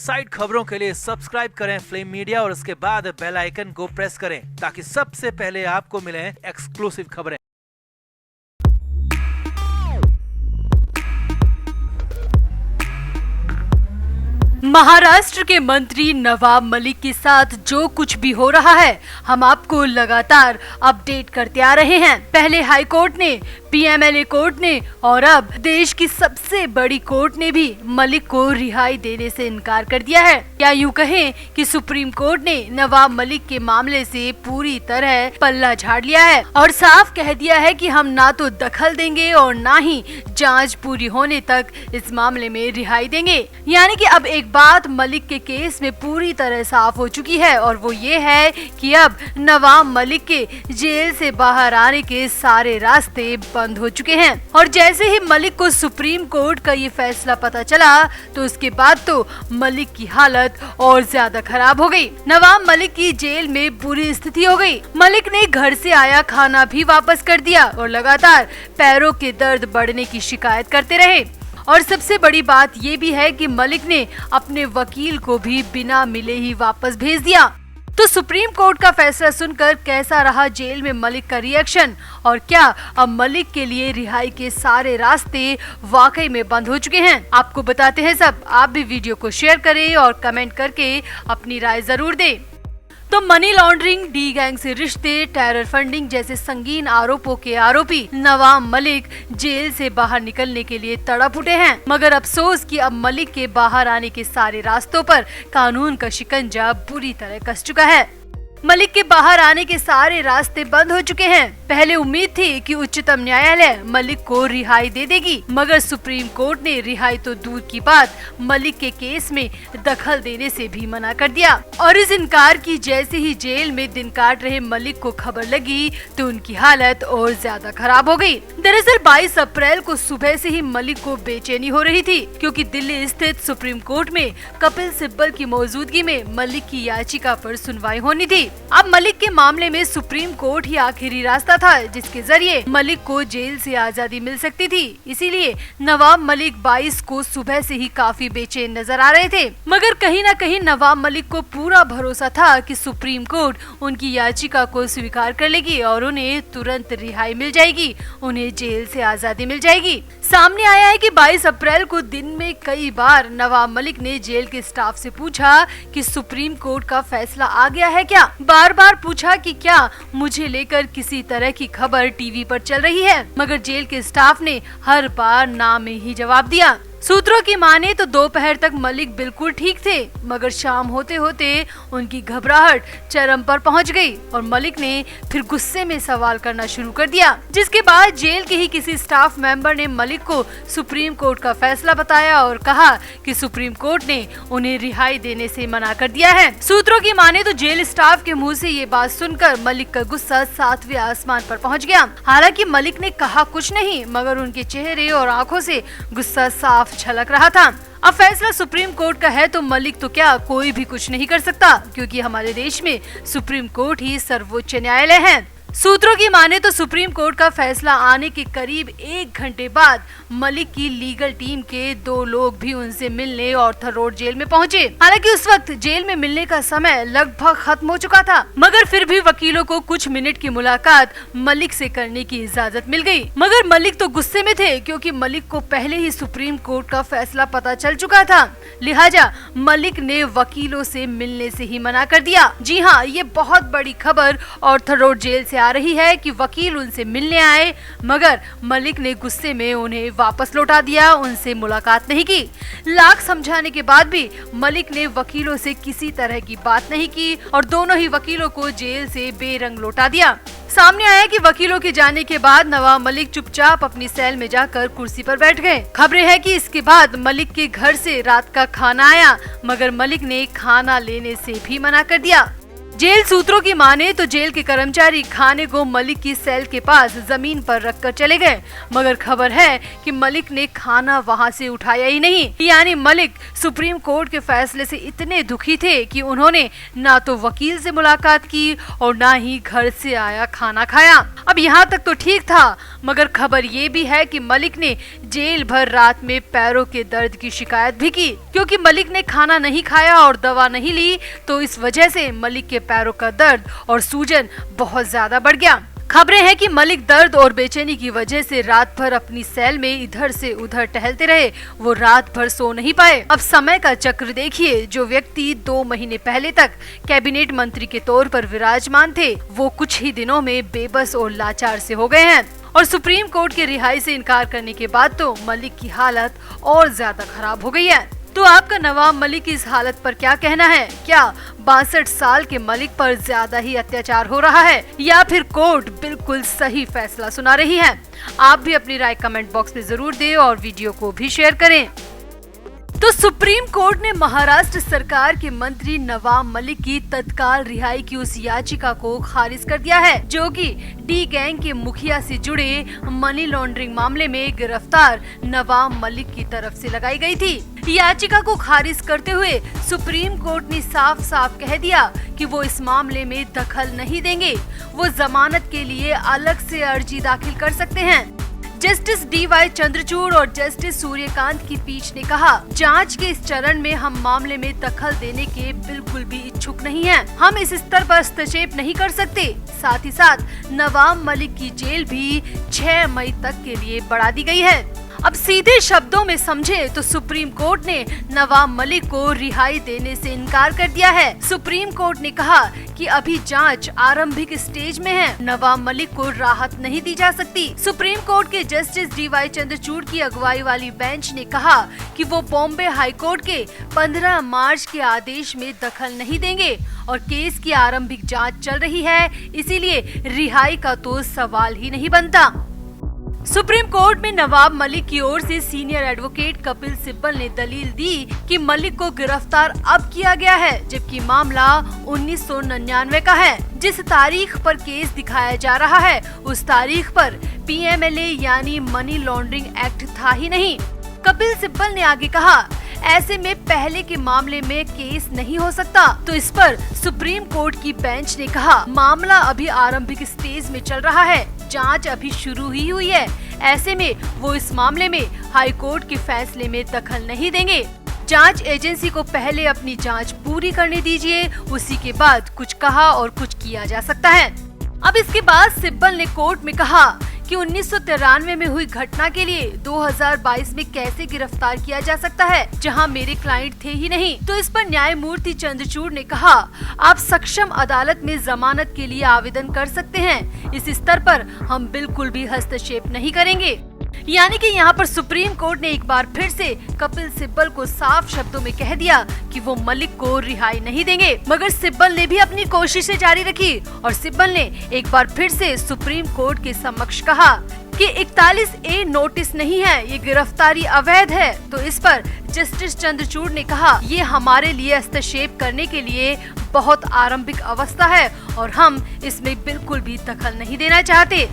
Side खबरों के लिए सब्सक्राइब करें फ्लेम मीडिया और उसके बाद बेल आइकन को प्रेस करें ताकि सबसे पहले आपको मिले एक्सक्लूसिव खबरें। महाराष्ट्र के मंत्री नवाब मलिक के साथ जो कुछ भी हो रहा है, हम आपको लगातार अपडेट करते आ रहे हैं। पहले हाई कोर्ट ने, पीएमएलए कोर्ट ने और अब देश की सबसे बड़ी कोर्ट ने भी मलिक को रिहाई देने से इनकार कर दिया है। या यूं कहें कि सुप्रीम कोर्ट ने नवाब मलिक के मामले से पूरी तरह पल्ला झाड़ लिया है और साफ कह दिया है कि हम ना तो दखल देंगे और ना ही जांच पूरी होने तक इस मामले में रिहाई देंगे। यानी कि अब एक बात मलिक के केस में पूरी तरह साफ हो चुकी है और वो ये है कि अब नवाब मलिक के जेल से बाहर आने के सारे रास्ते बंद हो चुके हैं। और जैसे ही मलिक को सुप्रीम कोर्ट का ये फैसला पता चला तो उसके बाद तो मलिक की हालत और ज्यादा खराब हो गई। नवाब मलिक की जेल में बुरी स्थिति हो गई। मलिक ने घर से आया खाना भी वापस कर दिया और लगातार पैरों के दर्द बढ़ने की शिकायत करते रहे। और सबसे बड़ी बात ये भी है कि मलिक ने अपने वकील को भी बिना मिले ही वापस भेज दिया। तो सुप्रीम कोर्ट का फैसला सुनकर कैसा रहा जेल में मलिक का रिएक्शन, और क्या अब मलिक के लिए रिहाई के सारे रास्ते वाकई में बंद हो चुके हैं? आपको बताते हैं सब। आप भी वीडियो को शेयर करें और कमेंट करके अपनी राय जरूर दें। तो मनी लॉन्ड्रिंग, डी गैंग से रिश्ते, टेरर फंडिंग जैसे संगीन आरोपों के आरोपी नवाब मलिक जेल से बाहर निकलने के लिए तड़प उठे हैं। मगर अफसोस कि अब मलिक के बाहर आने के सारे रास्तों पर कानून का शिकंजा बुरी तरह कस चुका है। मलिक के बाहर आने के सारे रास्ते बंद हो चुके हैं। पहले उम्मीद थी कि उच्चतम न्यायालय मलिक को रिहाई दे देगी, मगर सुप्रीम कोर्ट ने रिहाई तो दूर की बात, मलिक के केस में दखल देने से भी मना कर दिया। और इस इनकार की जैसे ही जेल में दिन काट रहे मलिक को खबर लगी तो उनकी हालत और ज्यादा खराब हो गई। दरअसल 22 अप्रैल को सुबह से ही मलिक को बेचैनी हो रही थी, क्योंकि दिल्ली स्थित सुप्रीम कोर्ट में कपिल सिब्बल की मौजूदगी में मलिक की याचिका पर सुनवाई होनी थी। अब मलिक के मामले में सुप्रीम कोर्ट ही आखिरी रास्ता था जिसके जरिए मलिक को जेल से आजादी मिल सकती थी। इसीलिए नवाब मलिक 22 को सुबह से ही काफी बेचैन नजर आ रहे थे। मगर कहीं न कहीं नवाब मलिक को पूरा भरोसा था कि सुप्रीम कोर्ट उनकी याचिका को स्वीकार कर लेगी और उन्हें तुरंत रिहाई मिल जाएगी, उन्हें जेल से आजादी मिल जाएगी। सामने आया है कि 22 अप्रैल को दिन में कई बार नवाब मलिक ने जेल के स्टाफ से पूछा कि सुप्रीम कोर्ट का फैसला आ गया है क्या। बार बार पूछा कि क्या मुझे लेकर किसी तरह की खबर टीवी पर चल रही है, मगर जेल के स्टाफ ने हर बार ना में ही जवाब दिया। सूत्रों की माने तो दोपहर तक मलिक बिल्कुल ठीक थे, मगर शाम होते होते उनकी घबराहट चरम पर पहुंच गई और मलिक ने फिर गुस्से में सवाल करना शुरू कर दिया। जिसके बाद जेल के ही किसी स्टाफ मेंबर ने मलिक को सुप्रीम कोर्ट का फैसला बताया और कहा कि सुप्रीम कोर्ट ने उन्हें रिहाई देने से मना कर दिया है। सूत्रों की माने तो जेल स्टाफ के मुंह से ये बात सुनकर मलिक का गुस्सा 7वें आसमान पर पहुँच गया। हालांकि मलिक ने कहा कुछ नहीं, मगर उनके चेहरे और आंखों से गुस्सा साफ छलक रहा था। अब फैसला सुप्रीम कोर्ट का है तो मलिक तो क्या कोई भी कुछ नहीं कर सकता, क्योंकि हमारे देश में सुप्रीम कोर्ट ही सर्वोच्च न्यायालय है। सूत्रों की माने तो सुप्रीम कोर्ट का फैसला आने के करीब 1 घंटे बाद मलिक की लीगल टीम के 2 लोग भी उनसे मिलने ऑर्थर रोड जेल में पहुंचे। हालांकि उस वक्त जेल में मिलने का समय लगभग खत्म हो चुका था, मगर फिर भी वकीलों को कुछ मिनट की मुलाकात मलिक से करने की इजाजत मिल गई। मगर मलिक तो गुस्से में थे, क्योंकि मलिक को पहले ही सुप्रीम कोर्ट का फैसला पता चल चुका था। लिहाजा मलिक ने वकीलों से मिलने से ही मना कर दिया। जी हाँ, ये बहुत बड़ी खबर ऑर्थर रोड जेल से आ रही है कि वकील उनसे मिलने आए, मगर मलिक ने गुस्से में उन्हें वापस लौटा दिया, उनसे मुलाकात नहीं की। लाख समझाने के बाद भी मलिक ने वकीलों से किसी तरह की बात नहीं की और दोनों ही वकीलों को जेल से बेरंग लौटा दिया। सामने आया कि वकीलों के जाने के बाद नवाब मलिक चुपचाप अपनी सेल में जाकर कुर्सी पर बैठ गए। खबरें हैं कि इसके बाद मलिक के घर से रात का खाना आया, मगर मलिक ने खाना लेने से भी मना कर दिया। जेल सूत्रों की माने तो जेल के कर्मचारी खाने को मलिक की सेल के पास जमीन पर रखकर चले गए, मगर खबर है कि मलिक ने खाना वहां से उठाया ही नहीं। यानी मलिक सुप्रीम कोर्ट के फैसले से इतने दुखी थे कि उन्होंने ना तो वकील से मुलाकात की और ना ही घर से आया खाना खाया। अब यहाँ तक तो ठीक था, मगर खबर ये भी है कि मलिक ने जेल भर रात में पैरों के दर्द की शिकायत भी की, क्योंकि मलिक ने खाना नहीं खाया और दवा नहीं ली, तो इस वजह से मलिक के पैरों का दर्द और सूजन बहुत ज्यादा बढ़ गया। खबरें हैं कि मलिक दर्द और बेचैनी की वजह से रात भर अपनी सेल में इधर से उधर टहलते रहे। वो रात भर सो नहीं पाए। अब समय का चक्र देखिए, जो व्यक्ति 2 महीने पहले तक कैबिनेट मंत्री के तौर पर विराजमान थे, वो कुछ ही दिनों में बेबस और लाचार से हो गए हैं। और सुप्रीम कोर्ट के रिहाई से इनकार करने के बाद तो मलिक की हालत और ज्यादा खराब हो गई है। तो आपका नवाब मलिक की इस हालत पर क्या कहना है? क्या 62 साल के मलिक पर ज्यादा ही अत्याचार हो रहा है, या फिर कोर्ट बिल्कुल सही फैसला सुना रही है? आप भी अपनी राय कमेंट बॉक्स में जरूर दें और वीडियो को भी शेयर करें। तो सुप्रीम कोर्ट ने महाराष्ट्र सरकार के मंत्री नवाब मलिक की तत्काल रिहाई की उस याचिका को खारिज कर दिया है, जो कि डी गैंग के मुखिया से जुड़े मनी लॉन्ड्रिंग मामले में गिरफ्तार नवाब मलिक की तरफ से लगाई गई थी। याचिका को खारिज करते हुए सुप्रीम कोर्ट ने साफ साफ कह दिया कि वो इस मामले में दखल नहीं देंगे। वो जमानत के लिए अलग से अर्जी दाखिल कर सकते हैं। Justice D.Y.. चंद्रचूड़ और जस्टिस सूर्यकांत की पीठ ने कहा, जांच के इस चरण में हम मामले में दखल देने के बिल्कुल भी इच्छुक नहीं हैं। हम इस स्तर पर हस्तक्षेप नहीं कर सकते। साथ ही साथ नवाब मलिक की जेल भी 6 मई तक के लिए बढ़ा दी गई है। अब सीधे शब्दों में समझे तो सुप्रीम कोर्ट ने नवाब मलिक को रिहाई देने से इनकार कर दिया है। सुप्रीम कोर्ट ने कहा कि अभी जांच आरंभिक स्टेज में है, नवाब मलिक को राहत नहीं दी जा सकती। सुप्रीम कोर्ट के जस्टिस डी.वाई. चंद्रचूड़ की अगुवाई वाली बेंच ने कहा कि वो बॉम्बे हाई कोर्ट के 15 मार्च के आदेश में दखल नहीं देंगे और केस की आरंभिक जांच चल रही है, इसीलिए रिहाई का तो सवाल ही नहीं बनता। सुप्रीम कोर्ट में नवाब मलिक की ओर से सीनियर एडवोकेट कपिल सिब्बल ने दलील दी कि मलिक को गिरफ्तार अब किया गया है, जबकि मामला 1999 का है। जिस तारीख पर केस दिखाया जा रहा है, उस तारीख पर पीएमएलए यानी मनी लॉन्ड्रिंग एक्ट था ही नहीं। कपिल सिब्बल ने आगे कहा, ऐसे में पहले के मामले में केस नहीं हो सकता। तो इस पर सुप्रीम कोर्ट की बेंच ने कहा, मामला अभी आरंभिक स्टेज में चल रहा है, जांच अभी शुरू ही हुई है। ऐसे में वो इस मामले में हाई कोर्ट के फैसले में दखल नहीं देंगे। जांच एजेंसी को पहले अपनी जांच पूरी करने दीजिए, उसी के बाद कुछ कहा और कुछ किया जा सकता है। अब इसके बाद सिब्बल ने कोर्ट में कहा कि 1993 में हुई घटना के लिए 2022 में कैसे गिरफ्तार किया जा सकता है, जहां मेरे क्लाइंट थे ही नहीं। तो इस पर न्यायमूर्ति चंद्रचूड़ ने कहा, आप सक्षम अदालत में जमानत के लिए आवेदन कर सकते हैं। इस स्तर पर हम बिल्कुल भी हस्तक्षेप नहीं करेंगे। यानी कि यहाँ पर सुप्रीम कोर्ट ने एक बार फिर से कपिल सिब्बल को साफ शब्दों में कह दिया कि वो मलिक को रिहाई नहीं देंगे। मगर सिब्बल ने भी अपनी कोशिशें जारी रखी और सिब्बल ने एक बार फिर से सुप्रीम कोर्ट के समक्ष कहा कि 41A नोटिस नहीं है, ये गिरफ्तारी अवैध है। तो इस पर जस्टिस चंद्रचूड़ ने कहा, ये हमारे लिए हस्तक्षेप करने के लिए बहुत आरंभिक अवस्था है और हम इसमें बिल्कुल भी दखल नहीं देना चाहते।